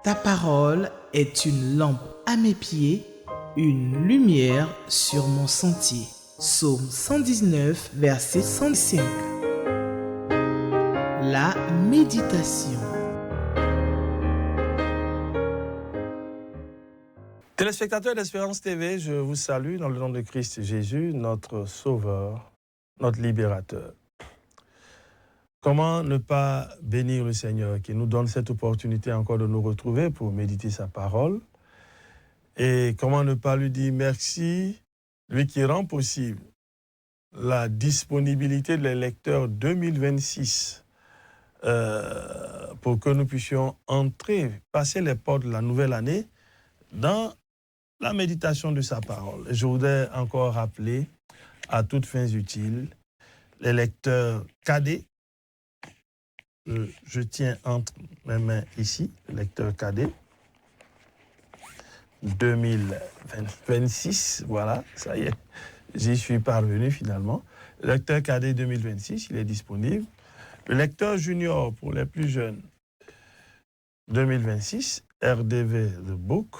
Ta parole est une lampe à mes pieds, une lumière sur mon sentier. Psaume 119, verset 105. La méditation. Téléspectateurs d'Espérance TV, je vous salue dans le nom de Christ Jésus, notre Sauveur, notre Libérateur. Comment ne pas bénir le Seigneur qui nous donne cette opportunité encore de nous retrouver pour méditer sa parole? Et comment ne pas lui dire merci, lui qui rend possible la disponibilité des lecteurs 2026 pour que nous puissions entrer, passer les portes de la nouvelle année dans la méditation de sa parole. Je voudrais encore rappeler à toutes fins utiles les lecteurs cadet. Je tiens entre mes mains ici, le lecteur cadet 2026, voilà, ça y est, j'y suis parvenu finalement. Le lecteur cadet 2026, il est disponible. Le lecteur junior pour les plus jeunes 2026, RDV The Book,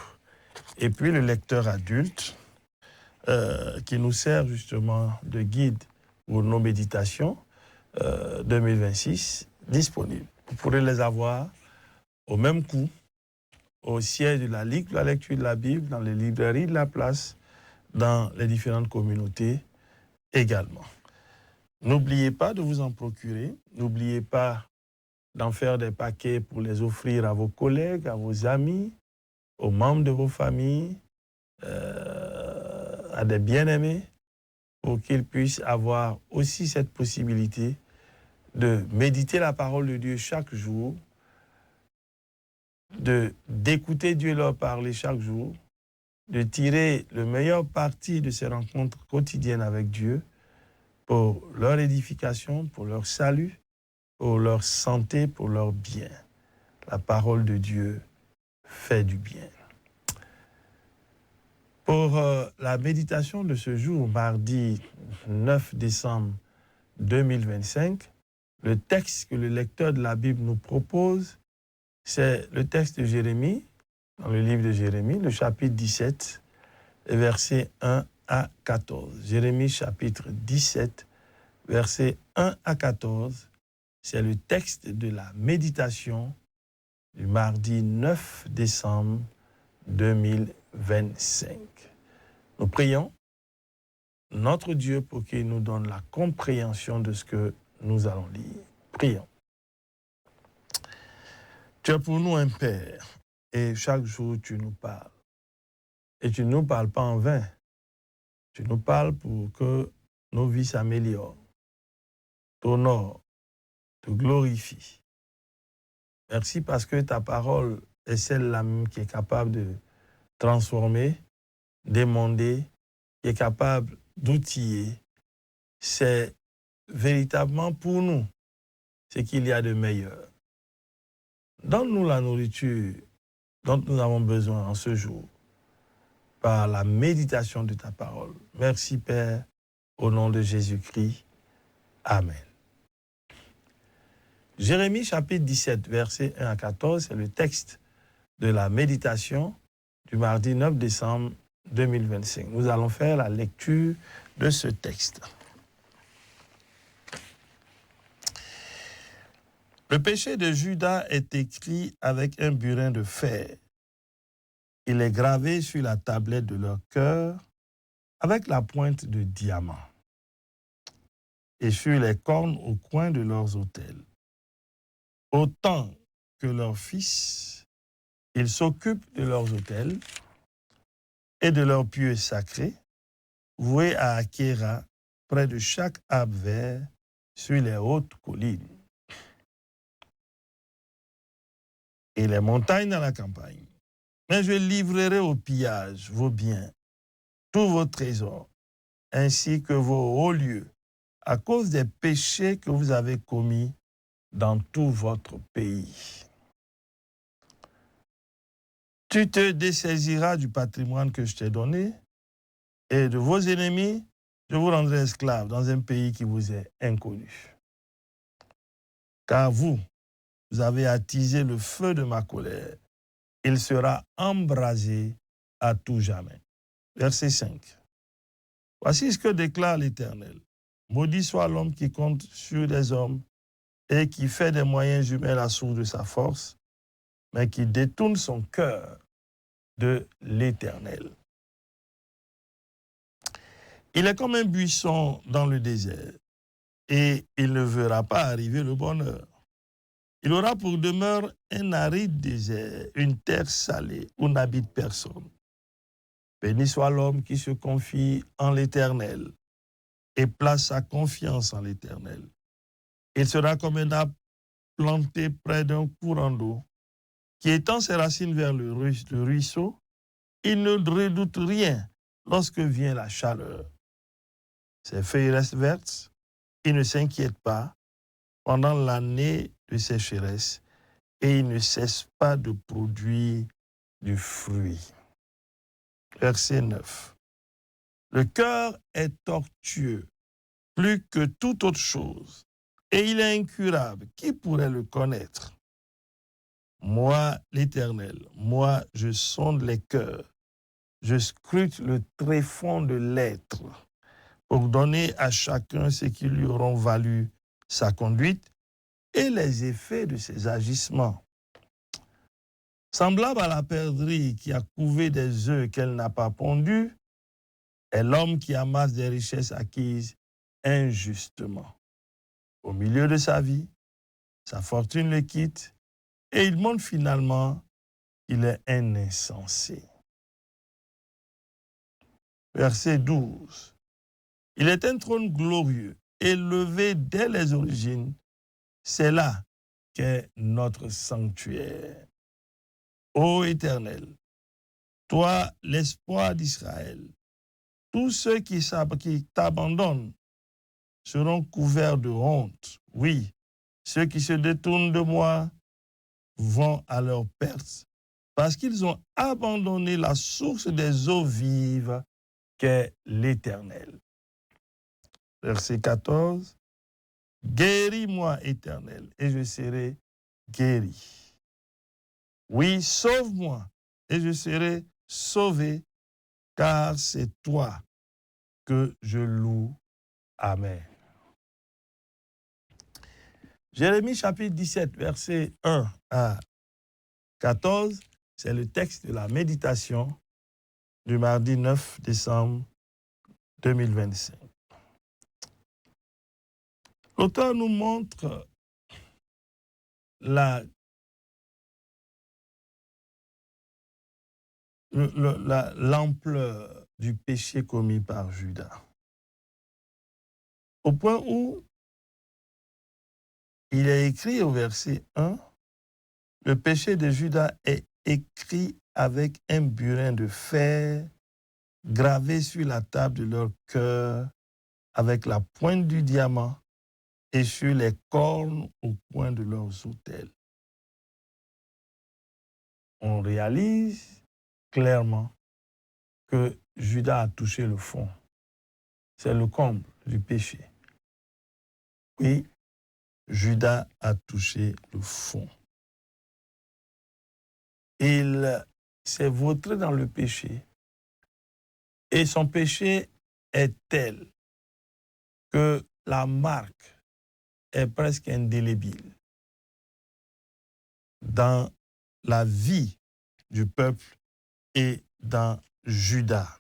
et puis le lecteur adulte qui nous sert justement de guide pour nos méditations 2026 disponibles. Vous pourrez les avoir au même coût au siège de la Ligue de la lecture de la Bible, dans les librairies de la place, dans les différentes communautés également. N'oubliez pas de vous en procurer, n'oubliez pas d'en faire des paquets pour les offrir à vos collègues, à vos amis, aux membres de vos familles, à des bien-aimés, pour qu'ils puissent avoir aussi cette possibilité de méditer la parole de Dieu chaque jour, d'écouter Dieu leur parler chaque jour, de tirer le meilleur parti de ces rencontres quotidiennes avec Dieu pour leur édification, pour leur salut, pour leur santé, pour leur bien. La parole de Dieu fait du bien. Pour la méditation de ce jour, mardi 9 décembre 2025, le texte que le lecteur de la Bible nous propose, c'est le texte de Jérémie, dans le livre de Jérémie, le chapitre 17, versets 1 à 14. Jérémie chapitre 17, versets 1 à 14, c'est le texte de la méditation du mardi 9 décembre 2025. Nous prions notre Dieu pour qu'il nous donne la compréhension de ce que nous allons lire. Prions. Tu es pour nous un Père et chaque jour tu nous parles. Et tu ne nous parles pas en vain. Tu nous parles pour que nos vies s'améliorent, t'honorent, te glorifient. Merci parce que ta parole est celle-là même qui est capable de transformer, d'émonder, qui est capable d'outiller. C'est véritablement pour nous ce qu'il y a de meilleur. Donne-nous la nourriture dont nous avons besoin en ce jour par la méditation de ta parole. Merci Père, au nom de Jésus-Christ. Amen. Jérémie chapitre 17, versets 1 à 14, c'est le texte de la méditation du mardi 9 décembre 2025. Nous allons faire la lecture de ce texte. Le péché de Juda est écrit avec un burin de fer. Il est gravé sur la tablette de leur cœur avec la pointe de diamant et sur les cornes au coin de leurs autels. Autant que leurs fils, ils s'occupent de leurs autels et de leurs pieux sacrés, voués à Akhéra, près de chaque arbre vert, sur les hautes collines. Et les montagnes dans la campagne. Mais je livrerai au pillage vos biens, tous vos trésors, ainsi que vos hauts lieux, à cause des péchés que vous avez commis dans tout votre pays. Tu te dessaisiras du patrimoine que je t'ai donné, et de vos ennemis, je vous rendrai esclaves dans un pays qui vous est inconnu. Car vous avez attisé le feu de ma colère, il sera embrasé à tout jamais. Verset 5. Voici ce que déclare l'Éternel. Maudit soit l'homme qui compte sur des hommes et qui fait des moyens humains la source de sa force, mais qui détourne son cœur de l'Éternel. Il est comme un buisson dans le désert, et il ne verra pas arriver le bonheur. Il aura pour demeure un aride désert, une terre salée où n'habite personne. Béni soit l'homme qui se confie en l'Éternel et place sa confiance en l'Éternel. Il sera comme un arbre planté près d'un courant d'eau, qui étend ses racines vers le ruisseau. Il ne redoute rien lorsque vient la chaleur. Ses feuilles restent vertes, il ne s'inquiète pas pendant l'année de sécheresse et il ne cesse pas de produire du fruit. Verset 9. Le cœur est tortueux, plus que toute autre chose, et il est incurable. Qui pourrait le connaître? Moi, l'Éternel, moi, je sonde les cœurs, je scrute le tréfonds de l'être pour donner à chacun ce qui lui auront valu sa conduite et les effets de ses agissements. Semblable à la perdrix qui a couvé des œufs qu'elle n'a pas pondus, est l'homme qui amasse des richesses acquises injustement. Au milieu de sa vie, sa fortune le quitte et il montre finalement qu'il est un insensé. Verset 12. Il est un trône glorieux, élevé dès les origines. C'est là qu'est notre sanctuaire. Ô Éternel, toi l'espoir d'Israël, tous ceux qui t'abandonnent seront couverts de honte. Oui, ceux qui se détournent de moi vont à leur perte, parce qu'ils ont abandonné la source des eaux vives qu'est l'Éternel. Verset 14. Guéris-moi, Éternel, et je serai guéri. Oui, sauve-moi, et je serai sauvé, car c'est toi que je loue. Amen. Jérémie chapitre 17, versets 1 à 14, c'est le texte de la méditation du mardi 9 décembre 2025. L'auteur nous montre l'ampleur du péché commis par Judas. Au point où il est écrit au verset 1, le péché de Judas est écrit avec un burin de fer gravé sur la table de leur cœur avec la pointe du diamant et sur les cornes au coin de leurs autels. On réalise clairement que Judas a touché le fond. C'est le comble du péché. Oui, Judas a touché le fond. Il s'est vautré dans le péché et son péché est tel que la marque est presque indélébile dans la vie du peuple et dans Judas.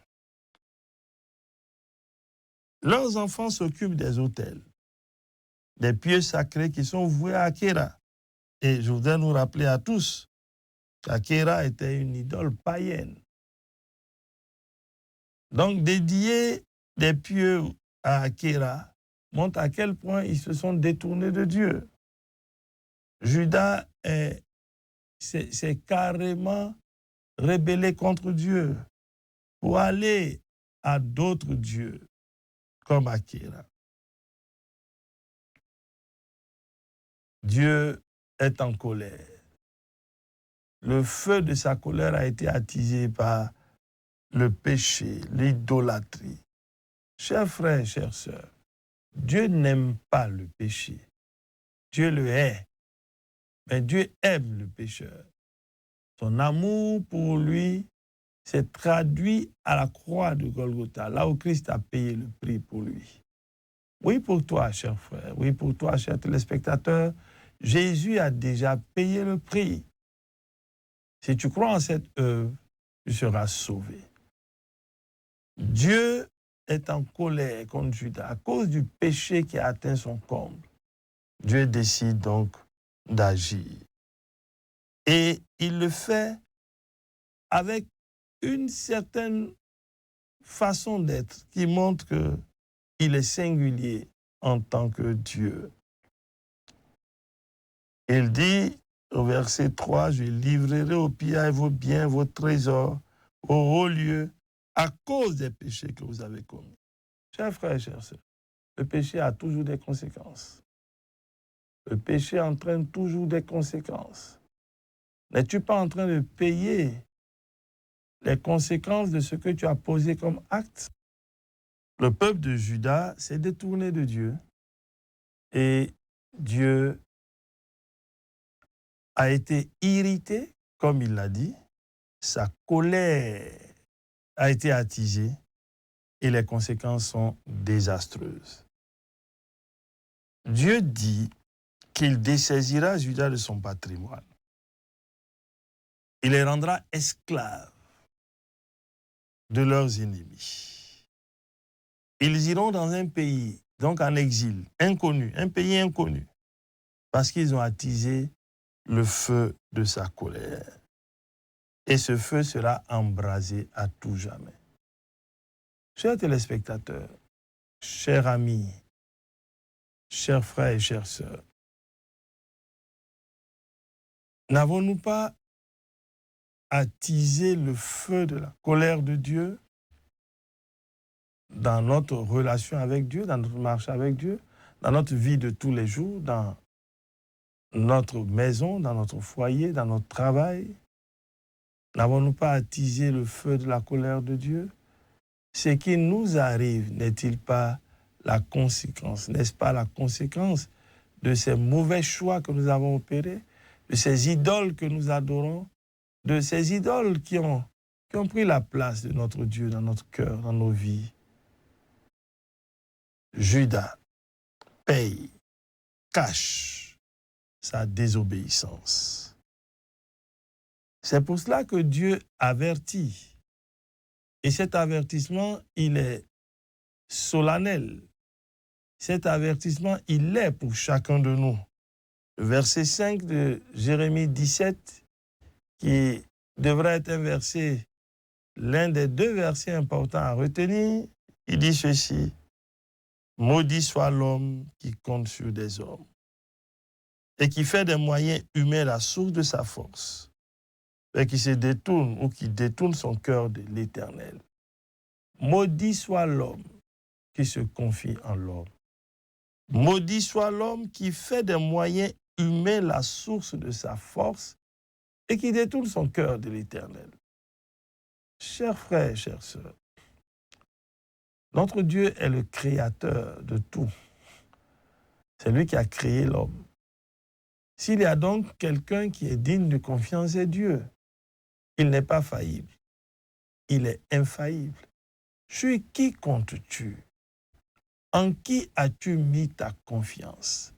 Leurs enfants s'occupent des autels, des pieux sacrés qui sont voués à Achéra. Et je voudrais nous rappeler à tous qu'Achéra était une idole païenne. Donc, dédier des pieux à Achéra montre à quel point ils se sont détournés de Dieu. Judas s'est carrément rebellé contre Dieu pour aller à d'autres dieux comme Achéra. Dieu est en colère. Le feu de sa colère a été attisé par le péché, l'idolâtrie. Chers frères, chères sœurs, Dieu n'aime pas le péché. Dieu le hait. Mais Dieu aime le pécheur. Son amour pour lui s'est traduit à la croix de Golgotha, là où Christ a payé le prix pour lui. Oui, pour toi, cher frère, oui, pour toi, cher téléspectateur, Jésus a déjà payé le prix. Si tu crois en cette œuvre, tu seras sauvé. Dieu est en colère contre Judas à cause du péché qui a atteint son comble. Dieu décide donc d'agir. Et il le fait avec une certaine façon d'être qui montre qu'il est singulier en tant que Dieu. Il dit au verset 3, « Je livrerai aux pillages vos biens, vos trésors, au haut lieu, à cause des péchés que vous avez commis. » Chers frères et chères sœurs, le péché a toujours des conséquences. Le péché entraîne toujours des conséquences. N'es-tu pas en train de payer les conséquences de ce que tu as posé comme acte? Le peuple de Juda s'est détourné de Dieu et Dieu a été irrité, comme il l'a dit, sa colère a été attisée et les conséquences sont désastreuses. Dieu dit qu'il dessaisira Juda de son patrimoine. Il les rendra esclaves de leurs ennemis. Ils iront dans un pays, donc en exil, inconnu, un pays inconnu, parce qu'ils ont attisé le feu de sa colère. Et ce feu sera embrasé à tout jamais. Chers téléspectateurs, chers amis, chers frères et chères sœurs, n'avons-nous pas attisé le feu de la colère de Dieu dans notre relation avec Dieu, dans notre marche avec Dieu, dans notre vie de tous les jours, dans notre maison, dans notre foyer, dans notre travail? N'avons-nous pas attisé le feu de la colère de Dieu? Ce qui nous arrive n'est-il pas la conséquence, n'est-ce pas la conséquence de ces mauvais choix que nous avons opérés, de ces idoles que nous adorons, de ces idoles qui ont pris la place de notre Dieu dans notre cœur, dans nos vies? Judas paye, cache sa désobéissance. C'est pour cela que Dieu avertit. Et cet avertissement, il est solennel. Cet avertissement, il est pour chacun de nous. Le verset 5 de Jérémie 17, qui devrait être un verset, l'un des deux versets importants à retenir, il dit ceci: « Maudit soit l'homme qui compte sur des hommes et qui fait des moyens humains la source de sa force, et qui se détourne ou qui détourne son cœur de l'Éternel. Maudit soit l'homme qui se confie en l'homme. Maudit soit l'homme qui fait des moyens humains la source de sa force et qui détourne son cœur de l'Éternel. » Chers frères, chères sœurs, notre Dieu est le créateur de tout. C'est lui qui a créé l'homme. S'il y a donc quelqu'un qui est digne de confiance, c'est Dieu. Il n'est pas faillible. Il est infaillible. Sur qui comptes-tu? En qui as-tu mis ta confiance?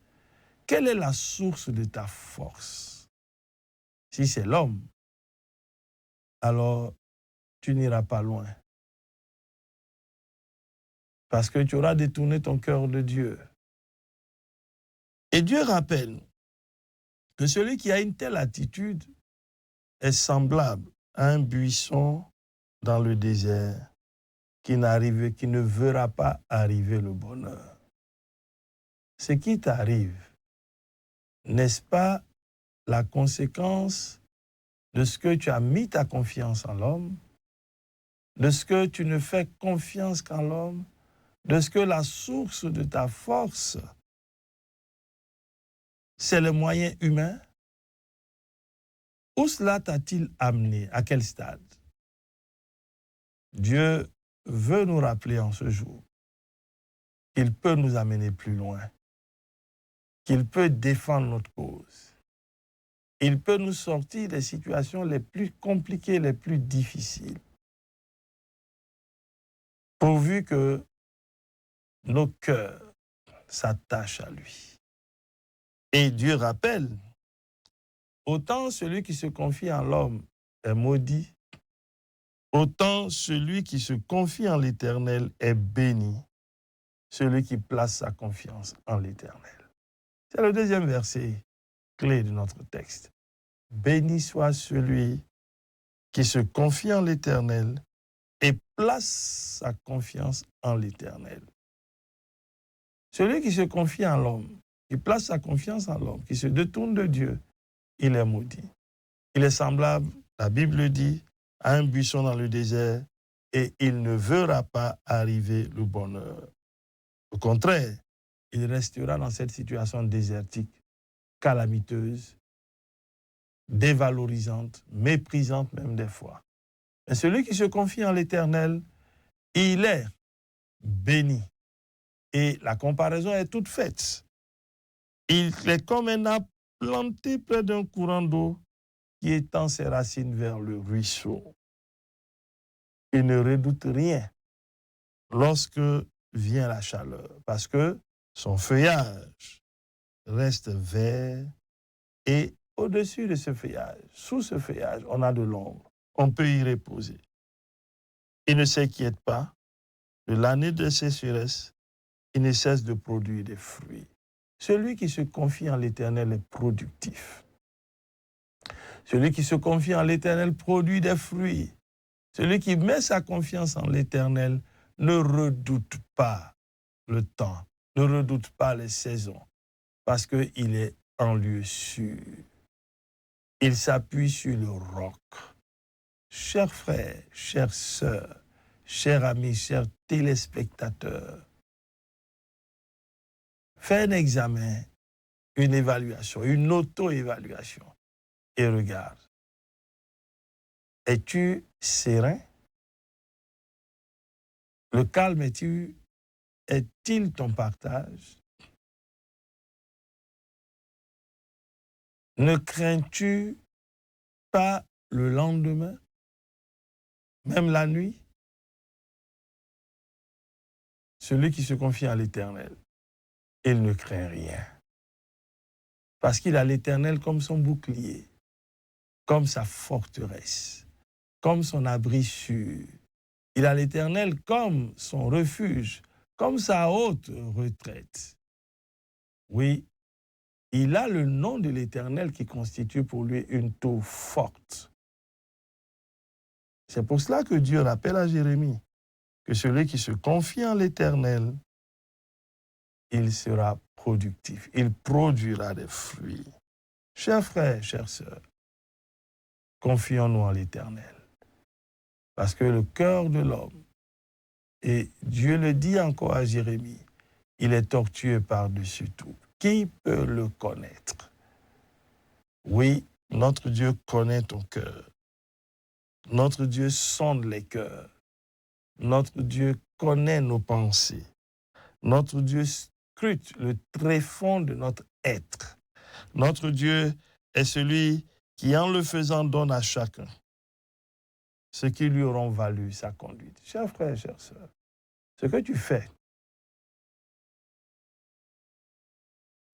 Quelle est la source de ta force? Si c'est l'homme, alors tu n'iras pas loin. Parce que tu auras détourné ton cœur de Dieu. Et Dieu rappelle que celui qui a une telle attitude est semblable à un buisson dans le désert qui ne verra pas arriver le bonheur. Ce qui t'arrive, n'est-ce pas la conséquence de ce que tu as mis ta confiance en l'homme, de ce que tu ne fais confiance qu'en l'homme, de ce que la source de ta force, c'est le moyen humain? Où cela t'a-t-il amené? À quel stade? Dieu veut nous rappeler en ce jour qu'il peut nous amener plus loin, qu'il peut défendre notre cause. Il peut nous sortir des situations les plus compliquées, les plus difficiles, pourvu que nos cœurs s'attachent à lui. Et Dieu rappelle, autant celui qui se confie en l'homme est maudit, autant celui qui se confie en l'Éternel est béni, celui qui place sa confiance en l'Éternel. C'est le deuxième verset clé de notre texte. Béni soit celui qui se confie en l'Éternel et place sa confiance en l'Éternel. Celui qui se confie en l'homme, qui place sa confiance en l'homme, qui se détourne de Dieu, il est maudit. Il est semblable, la Bible dit, à un buisson dans le désert et il ne verra pas arriver le bonheur. Au contraire, il restera dans cette situation désertique, calamiteuse, dévalorisante, méprisante même des fois. Mais celui qui se confie en l'Éternel, il est béni. Et la comparaison est toute faite. Il est comme un arbre planté près d'un courant d'eau qui étend ses racines vers le ruisseau. Il ne redoute rien lorsque vient la chaleur, parce que son feuillage reste vert et au-dessus de ce feuillage, sous ce feuillage, on a de l'ombre. On peut y reposer. Il ne s'inquiète pas de l'année de sécheresse, il ne cesse de produire des fruits. Celui qui se confie en l'Éternel est productif. Celui qui se confie en l'Éternel produit des fruits. Celui qui met sa confiance en l'Éternel ne redoute pas le temps, ne redoute pas les saisons, parce qu'il est en lieu sûr. Il s'appuie sur le roc. Chers frères, chères sœurs, chers amis, chers téléspectateurs, fais un examen, une évaluation, une auto-évaluation et regarde. Es-tu serein? Le calme est-il ton partage? Ne crains-tu pas le lendemain, même la nuit? Celui qui se confie à l'Éternel, il ne craint rien. Parce qu'il a l'Éternel comme son bouclier, comme sa forteresse, comme son abri sûr. Il a l'Éternel comme son refuge, comme sa haute retraite. Oui, il a le nom de l'Éternel qui constitue pour lui une tour forte. C'est pour cela que Dieu rappelle à Jérémie que celui qui se confie en l'Éternel, il sera productif, il produira des fruits. Chers frères, chères sœurs, confions-nous en l'Éternel. Parce que le cœur de l'homme, et Dieu le dit encore à Jérémie, il est tortueux par-dessus tout. Qui peut le connaître? Oui, notre Dieu connaît ton cœur. Notre Dieu sonde les cœurs. Notre Dieu connaît nos pensées. Notre Dieu scrute le tréfonds de notre être. Notre Dieu est celui qui, en le faisant, donne à chacun ce qui lui auront valu sa conduite. Chers frères, chères sœurs, ce que tu fais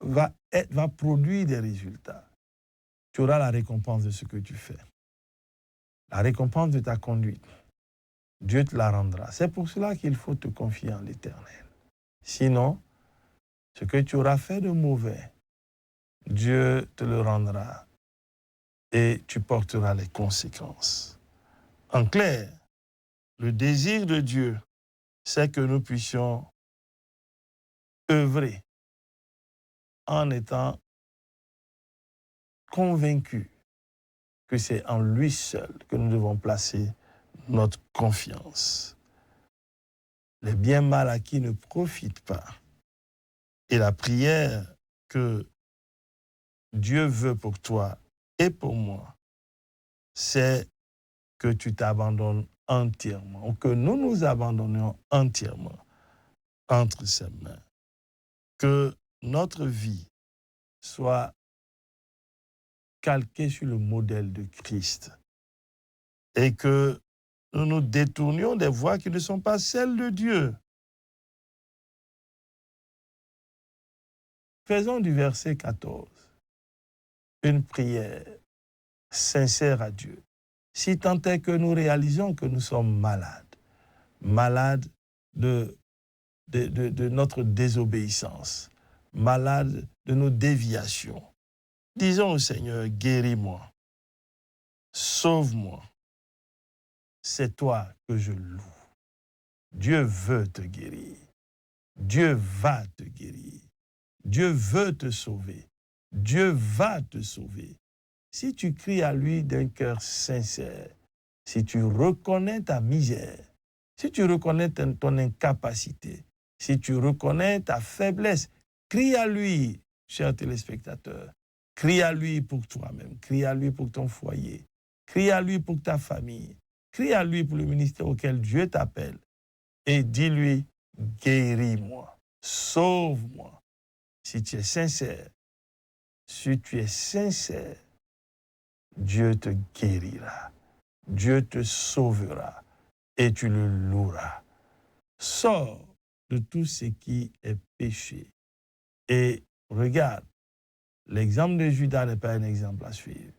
va produire des résultats. Tu auras la récompense de ce que tu fais. La récompense de ta conduite. Dieu te la rendra. C'est pour cela qu'il faut te confier en l'Éternel. Sinon, ce que tu auras fait de mauvais, Dieu te le rendra et tu porteras les conséquences. En clair, le désir de Dieu, c'est que nous puissions œuvrer en étant convaincus que c'est en lui seul que nous devons placer notre confiance. Les biens mal acquis ne profitent pas. Et la prière que Dieu veut pour toi et pour moi, c'est que tu t'abandonnes entièrement, ou que nous nous abandonnions entièrement entre ses mains. Que notre vie soit calqués sur le modèle de Christ et que nous nous détournions des voies qui ne sont pas celles de Dieu. Faisons du verset 14 une prière sincère à Dieu. Si tant est que nous réalisons que nous sommes malades de notre désobéissance, malades de nos déviations, disons au Seigneur, guéris-moi, sauve-moi. C'est toi que je loue. Dieu veut te guérir. Dieu va te guérir. Dieu veut te sauver. Dieu va te sauver. Si tu cries à lui d'un cœur sincère, si tu reconnais ta misère, si tu reconnais ton incapacité, si tu reconnais ta faiblesse, crie à lui, cher téléspectateur. Crie à lui pour toi-même, crie à lui pour ton foyer, crie à lui pour ta famille, crie à lui pour le ministère auquel Dieu t'appelle et dis-lui, guéris-moi, sauve-moi. Si tu es sincère, Dieu te guérira, Dieu te sauvera et tu le loueras. Sors de tout ce qui est péché et regarde, l'exemple de Judas n'est pas un exemple à suivre.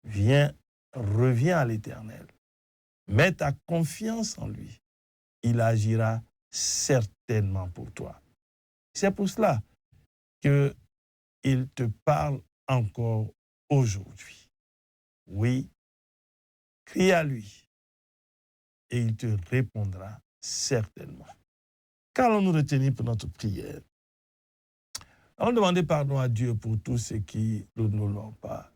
Reviens à l'Éternel. Mets ta confiance en lui. Il agira certainement pour toi. C'est pour cela qu'il te parle encore aujourd'hui. Oui, crie à lui et il te répondra certainement. Qu'allons-nous retenir pour notre prière? Allons demander pardon à Dieu pour tout ce qui nous n'honorent pas,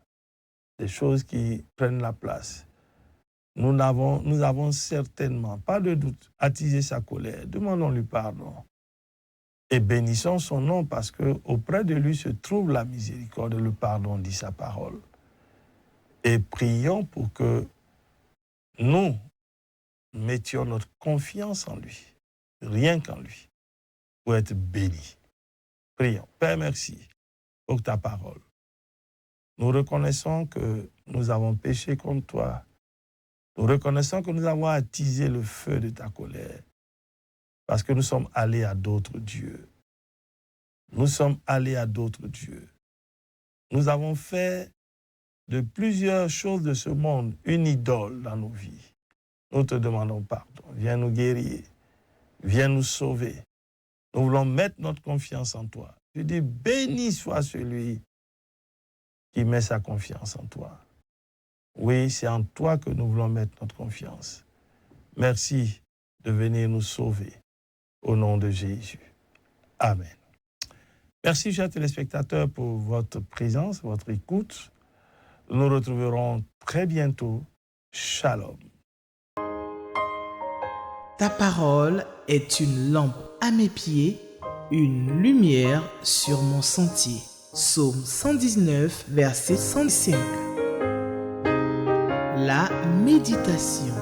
des choses qui prennent la place. Nous avons certainement, pas de doute, attisé sa colère. Demandons-lui pardon. Et bénissons son nom parce qu'auprès de lui se trouve la miséricorde et le pardon, dit sa parole. Et prions pour que nous mettions notre confiance en lui, rien qu'en lui, pour être bénis. Prions. Père, merci pour ta parole. Nous reconnaissons que nous avons péché contre toi. Nous reconnaissons que nous avons attisé le feu de ta colère parce que nous sommes allés à d'autres dieux. Nous sommes allés à d'autres dieux. Nous avons fait de plusieurs choses de ce monde une idole dans nos vies. Nous te demandons pardon. Viens nous guérir. Viens nous sauver. Nous voulons mettre notre confiance en toi. Je dis, béni soit celui qui met sa confiance en toi. Oui, c'est en toi que nous voulons mettre notre confiance. Merci de venir nous sauver. Au nom de Jésus. Amen. Merci, chers téléspectateurs, pour votre présence, votre écoute. Nous nous retrouverons très bientôt. Shalom. Ta parole est une lampe à mes pieds, une lumière sur mon sentier. Psaume 119, verset 105. La méditation.